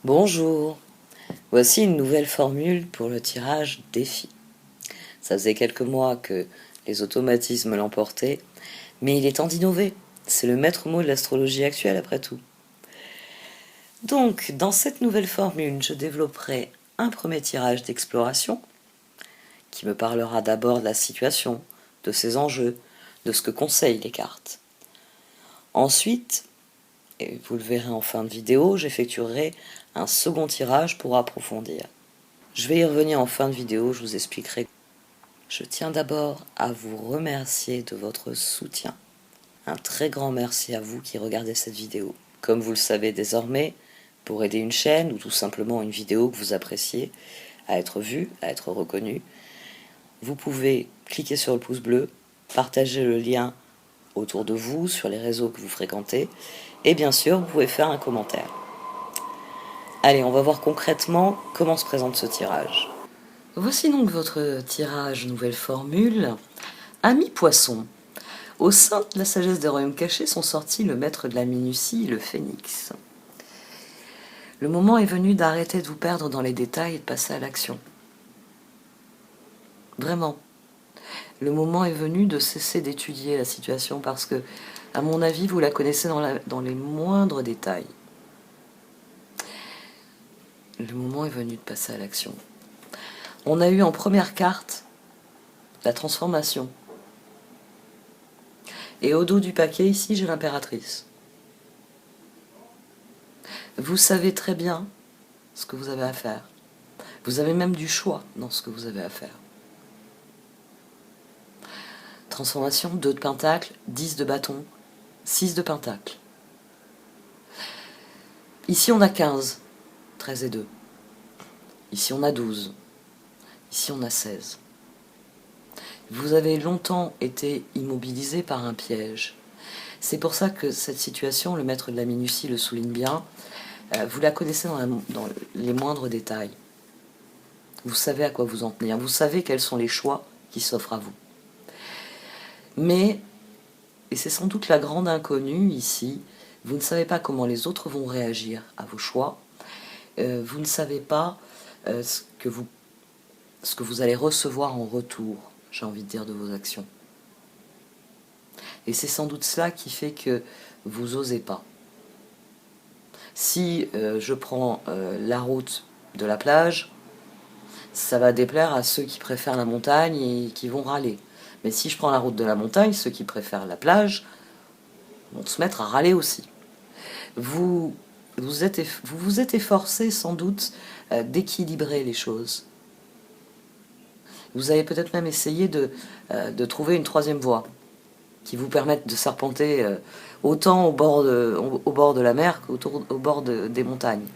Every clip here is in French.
Bonjour, voici une nouvelle formule pour le tirage défi. Ça faisait quelques mois que les automatismes l'emportaient, mais il est temps d'innover. C'est le maître mot de l'astrologie actuelle après tout. Donc, dans cette nouvelle formule, je développerai un premier tirage d'exploration qui me parlera d'abord de la situation, de ses enjeux, de ce que conseillent les cartes. Ensuite, et vous le verrez en fin de vidéo, j'effectuerai un second tirage pour approfondir. Je vais y revenir en fin de vidéo, je vous expliquerai. Je tiens d'abord à vous remercier de votre soutien. Un très grand merci à vous qui regardez cette vidéo. Comme vous le savez désormais, pour aider une chaîne ou tout simplement une vidéo que vous appréciez à être vue, à être reconnue, vous pouvez cliquer sur le pouce bleu, partager le lien autour de vous, sur les réseaux que vous fréquentez, et bien sûr, vous pouvez faire un commentaire. Allez, on va voir concrètement comment se présente ce tirage. Voici donc votre tirage nouvelle formule. Ami Poisson, au sein de la sagesse des royaumes cachés sont sortis le maître de la minutie et le phénix. Le moment est venu d'arrêter de vous perdre dans les détails et de passer à l'action. Vraiment. Le moment est venu de cesser d'étudier la situation parce que, à mon avis, vous la connaissez dans les moindres détails. Le moment est venu de passer à l'action. On a eu en première carte la transformation. Et au dos du paquet, ici, j'ai l'impératrice. Vous savez très bien ce que vous avez à faire. Vous avez même du choix dans ce que vous avez à faire. Transformation, 2 de pentacle, 10 de bâton, 6 de pentacle. Ici, on a 15, 13 et 2. Ici, on a 12. Ici, on a 16. Vous avez longtemps été immobilisé par un piège. C'est pour ça que cette situation, le maître de la minutie le souligne bien, vous la connaissez dans les moindres détails. Vous savez à quoi vous en tenir. Vous savez quels sont les choix qui s'offrent à vous. Mais, et c'est sans doute la grande inconnue ici, vous ne savez pas comment les autres vont réagir à vos choix. Vous ne savez pas ce que vous allez recevoir en retour, j'ai envie de dire, de vos actions. Et c'est sans doute cela qui fait que vous n'osez pas. Si je prends la route de la plage, ça va déplaire à ceux qui préfèrent la montagne et qui vont râler. Mais si je prends la route de la montagne, ceux qui préfèrent la plage vont se mettre à râler aussi. Vous vous êtes efforcé sans doute d'équilibrer les choses. Vous avez peut-être même essayé de trouver une troisième voie qui vous permette de serpenter autant au bord de la mer qu'au bord des montagnes.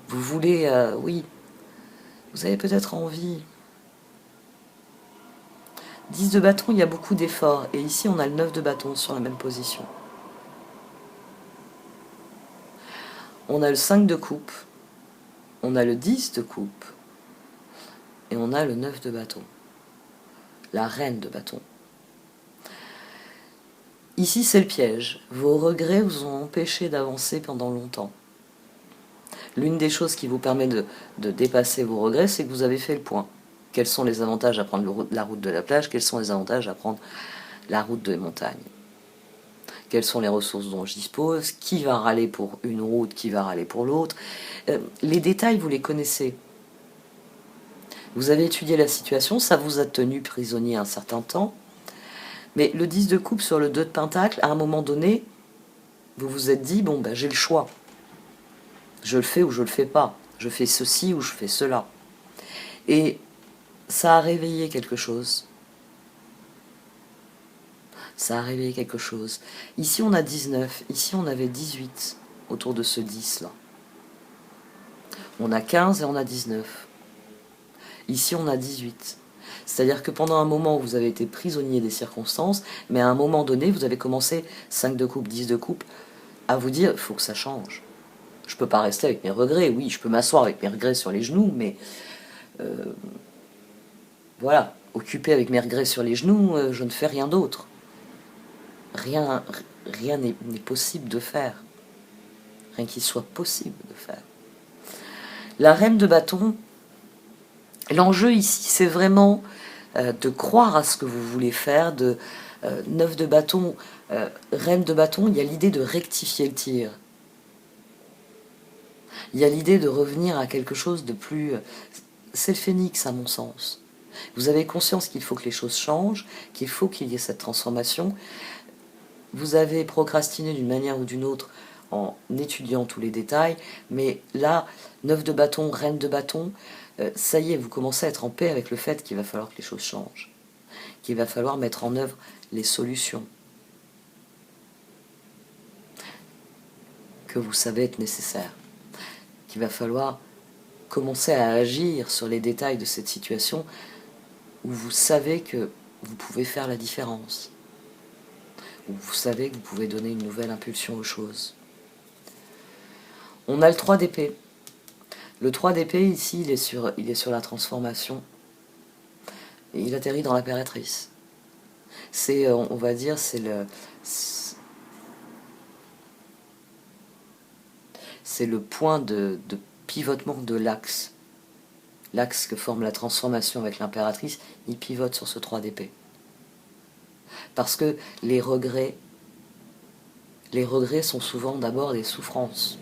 Vous voulez, oui, vous avez peut-être envie. 10 de bâton, il y a beaucoup d'efforts. Et ici, on a le 9 de bâton sur la même position. On a le 5 de coupe. On a le 10 de coupe. Et on a le 9 de bâton. La reine de bâton. Ici, c'est le piège. Vos regrets vous ont empêché d'avancer pendant longtemps. L'une des choses qui vous permet de dépasser vos regrets, c'est que vous avez fait le point. Quels sont les avantages à prendre la route de la plage? Quels sont les avantages à prendre la route des montagnes? Quelles sont les ressources dont je dispose? Qui va râler pour une route? Qui va râler pour l'autre? Les détails, vous les connaissez. Vous avez étudié la situation, ça vous a tenu prisonnier un certain temps. Mais le 10 de coupe sur le 2 de pentacle, à un moment donné, vous vous êtes dit, bon, ben, j'ai le choix. Je le fais ou je le fais pas. Je fais ceci ou je fais cela. Et ça a réveillé quelque chose. Ça a réveillé quelque chose. Ici, on a 19. Ici, on avait 18 autour de ce 10-là. On a 15 et on a 19. Ici, on a 18. C'est-à-dire que pendant un moment, vous avez été prisonnier des circonstances, mais à un moment donné, vous avez commencé 5 de coupe, 10 de coupe, à vous dire, il faut que ça change. Je ne peux pas rester avec mes regrets. Oui, je peux m'asseoir avec mes regrets sur les genoux, mais voilà, occupé avec mes regrets sur les genoux, je ne fais rien d'autre. Rien n'est possible de faire. Rien qu'il soit possible de faire. La reine de bâton, l'enjeu ici, c'est vraiment de croire à ce que vous voulez faire. 9 de bâton, reine de bâton, il y a l'idée de rectifier le tir. Il y a l'idée de revenir à quelque chose de plus... C'est le phénix, à mon sens. Vous avez conscience qu'il faut que les choses changent, qu'il faut qu'il y ait cette transformation. Vous avez procrastiné d'une manière ou d'une autre en étudiant tous les détails, mais là, 9 de bâton, reine de bâton, ça y est, vous commencez à être en paix avec le fait qu'il va falloir que les choses changent, qu'il va falloir mettre en œuvre les solutions que vous savez être nécessaires, qu'il va falloir commencer à agir sur les détails de cette situation où vous savez que vous pouvez faire la différence, où vous savez que vous pouvez donner une nouvelle impulsion aux choses. On a le 3 d'épée. Le 3 d'épée, ici, il est sur la transformation. Et il atterrit dans l'impératrice. C'est, on va dire, c'est le point de pivotement de l'axe. L'axe que forme la transformation avec l'impératrice, il pivote sur ce 3 d'épée. Parce que les regrets sont souvent d'abord des souffrances.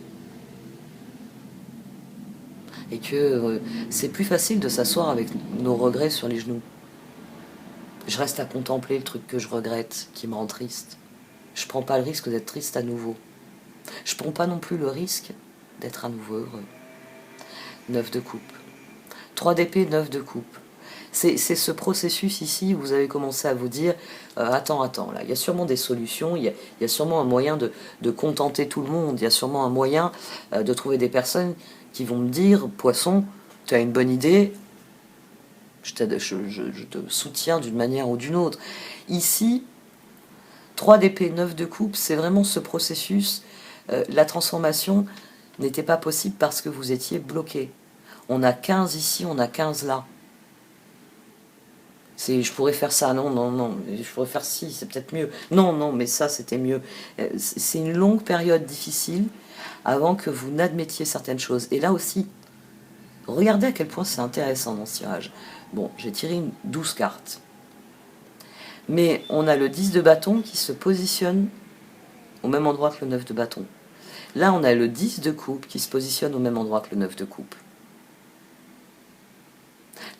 Et que c'est plus facile de s'asseoir avec nos regrets sur les genoux. Je reste à contempler le truc que je regrette, qui me rend triste. Je prends pas le risque d'être triste à nouveau. Je prends pas non plus le risque d'être à nouveau heureux. 9 de coupe. 3 d'épée, 9 de coupe. C'est ce processus ici où vous avez commencé à vous dire attends, là, il y a sûrement des solutions, il y a sûrement un moyen de contenter tout le monde, il y a sûrement un moyen de trouver des personnes qui vont me dire Poisson, tu as une bonne idée, je te soutiens d'une manière ou d'une autre. Ici, 3 d'épée, 9 de coupe, c'est vraiment ce processus. La transformation n'était pas possible parce que vous étiez bloqué. On a 15 ici, on a 15 là. Je pourrais faire ça, non, je pourrais faire ci, c'est peut-être mieux. Non, mais ça, c'était mieux. C'est une longue période difficile avant que vous n'admettiez certaines choses. Et là aussi, regardez à quel point c'est intéressant dans ce tirage. Bon, j'ai tiré 12 cartes. Mais on a le 10 de bâton qui se positionne au même endroit que le 9 de bâton. Là, on a le 10 de coupe qui se positionne au même endroit que le 9 de coupe.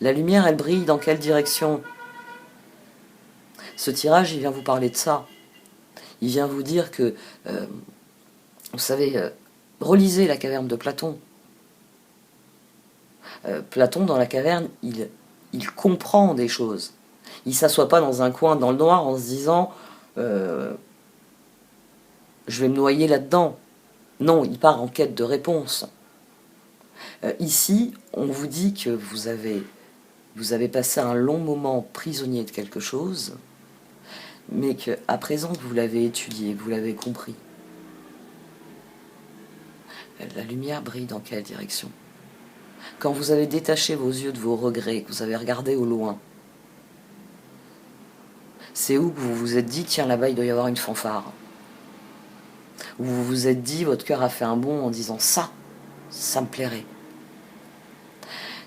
La lumière, elle brille dans quelle direction? Ce tirage, il vient vous parler de ça. Il vient vous dire que, vous savez, relisez la caverne de Platon. Platon, dans la caverne, il comprend des choses. Il ne s'assoit pas dans un coin dans le noir en se disant je vais me noyer là-dedans. Non, il part en quête de réponse. Ici, on vous dit que vous avez passé un long moment prisonnier de quelque chose, mais qu'à présent que vous l'avez étudié, que vous l'avez compris, la lumière brille dans quelle direction? Quand vous avez détaché vos yeux de vos regrets, que vous avez regardé au loin, c'est où que vous vous êtes dit, tiens, là-bas, il doit y avoir une fanfare. Où vous vous êtes dit, votre cœur a fait un bond en disant, ça me plairait.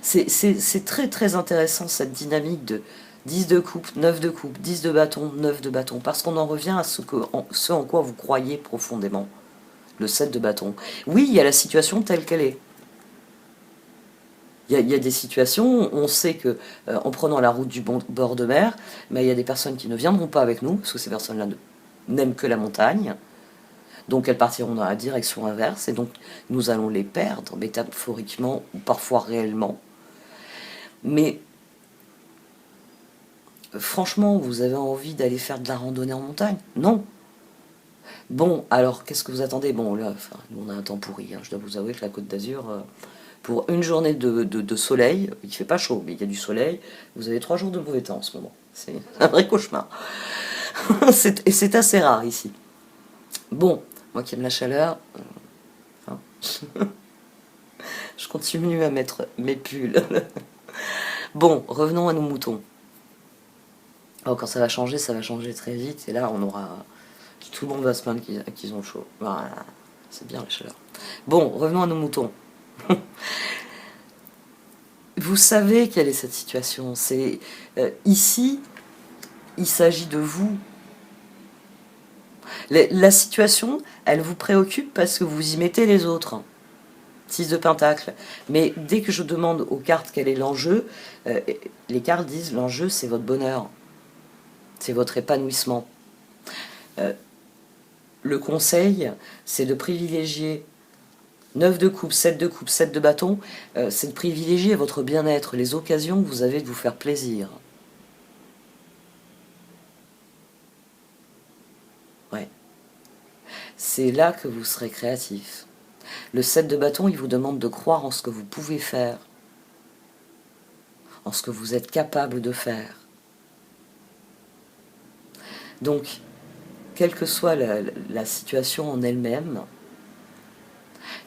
C'est très très intéressant cette dynamique de 10 de coupe, 9 de coupe, 10 de bâton, 9 de bâton, parce qu'on en revient à ce en quoi vous croyez profondément, le 7 de bâton. Oui, il y a la situation telle qu'elle est. Il y a des situations, on sait que en prenant la route du bord de mer, mais il y a des personnes qui ne viendront pas avec nous, parce que ces personnes-là n'aiment que la montagne, donc elles partiront dans la direction inverse, et donc nous allons les perdre, métaphoriquement ou parfois réellement. Mais franchement, vous avez envie d'aller faire de la randonnée en montagne? Non. Bon, alors qu'est-ce que vous attendez? Bon, là, nous on a un temps pourri, hein. Je dois vous avouer que la Côte d'Azur, pour une journée de soleil, il ne fait pas chaud, mais il y a du soleil, vous avez 3 jours de mauvais temps en ce moment. C'est un vrai cauchemar. Et c'est assez rare ici. Bon, moi qui aime la chaleur, hein, je continue à mettre mes pulls. Bon, revenons à nos moutons. Alors, quand ça va changer très vite, et là on aura... Tout le monde va se plaindre qu'ils ont chaud. Voilà, c'est bien la chaleur. Bon, revenons à nos moutons. Vous savez quelle est cette situation. C'est ici, il s'agit de vous. La situation, elle vous préoccupe parce que vous y mettez les autres. 6 de Pentacle. Mais dès que je demande aux cartes quel est l'enjeu, les cartes disent l'enjeu c'est votre bonheur, c'est votre épanouissement. Le conseil, c'est de privilégier 9 de coupe, 7 de coupe, 7 de bâton, c'est de privilégier votre bien-être, les occasions que vous avez de vous faire plaisir. Ouais. C'est là que vous serez créatif. Le 7 de bâton, il vous demande de croire en ce que vous pouvez faire, en ce que vous êtes capable de faire. Donc, quelle que soit la situation en elle-même,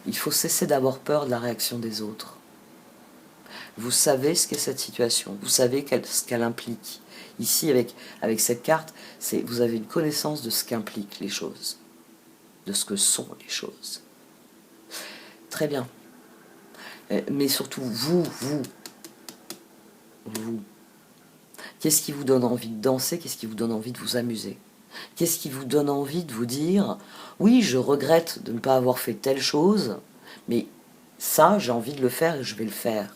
il faut cesser d'avoir peur de la réaction des autres. Vous savez ce qu'est cette situation, vous savez ce qu'elle implique. Ici, avec cette carte, vous avez une connaissance de ce qu'impliquent les choses, de ce que sont les choses. Très bien. Mais surtout, vous. Qu'est-ce qui vous donne envie de danser? Qu'est-ce qui vous donne envie de vous amuser? Qu'est-ce qui vous donne envie de vous dire « Oui, je regrette de ne pas avoir fait telle chose, mais ça, j'ai envie de le faire et je vais le faire. »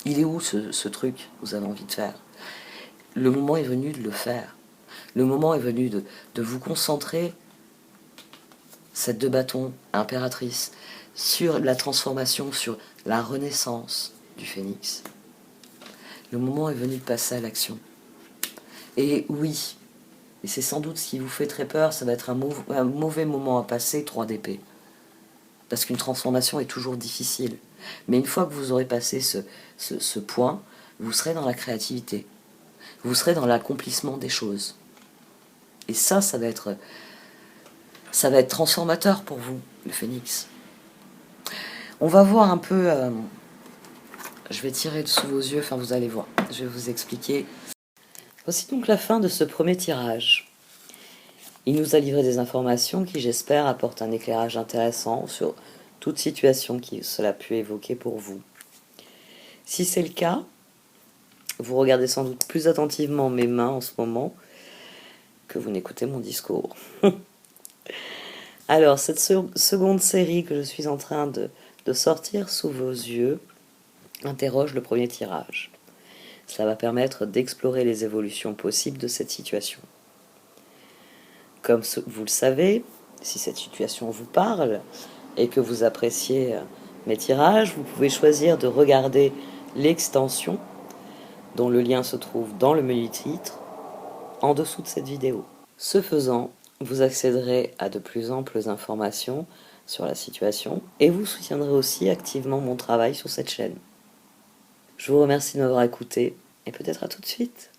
Il est où ce truc que vous avez envie de faire? Le moment est venu de le faire. Le moment est venu de vous concentrer, cette de bâton, impératrice, sur la transformation, sur la renaissance du phénix. Le moment est venu de passer à l'action. Et oui, et c'est sans doute ce qui vous fait très peur, ça va être un mauvais moment à passer, 3 d'épée. Parce qu'une transformation est toujours difficile. Mais une fois que vous aurez passé ce point, vous serez dans la créativité. Vous serez dans l'accomplissement des choses. Et ça va être transformateur pour vous, le phénix. On va voir un peu... je vais tirer sous vos yeux, enfin vous allez voir. Je vais vous expliquer. Voici donc la fin de ce premier tirage. Il nous a livré des informations qui, j'espère, apportent un éclairage intéressant sur toute situation qui cela a pu évoquer pour vous. Si c'est le cas, vous regardez sans doute plus attentivement mes mains en ce moment que vous n'écoutez mon discours. Alors, cette seconde série que je suis en train de sortir sous vos yeux interroge le premier tirage. Cela va permettre d'explorer les évolutions possibles de cette situation. Comme vous le savez, si cette situation vous parle et que vous appréciez mes tirages, vous pouvez choisir de regarder l'extension dont le lien se trouve dans le menu titre en dessous de cette vidéo. Ce faisant, vous accéderez à de plus amples informations sur la situation et vous soutiendrez aussi activement mon travail sur cette chaîne. Je vous remercie de m'avoir écouté et peut-être à tout de suite.